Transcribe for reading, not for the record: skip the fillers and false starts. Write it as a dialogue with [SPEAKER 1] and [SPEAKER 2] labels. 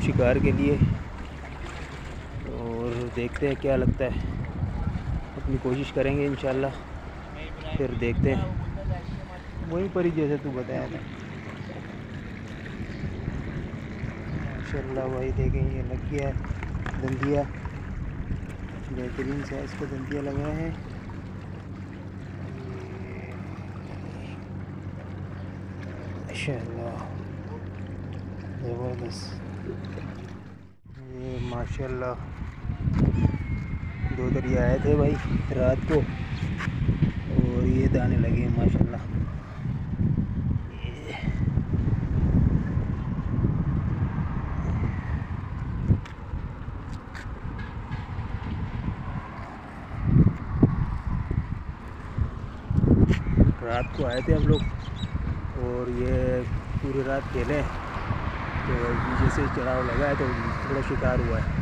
[SPEAKER 1] शिकार के लिए, और देखते हैं क्या लगता है। अपनी कोशिश करेंगे इंशाल्लाह, फिर देखते हैं। वहीं पर ही जैसे तू बताया था। माशाल्लाह भाई देखें, ये लग गया है दंदिया, बेहतरीन साइज़ का दंदिया लगा है। माशाल्लाह ज़बरदस्त। ये माशाल्लाह 2 दरिया आए थे भाई रात को, और ये दाने लगे माशाल्लाह। रात को आए थे हम लोग, और ये पूरी रात खेले, तो नीचे से चढ़ाव लगा है तो थोड़ा शिकार हुआ है।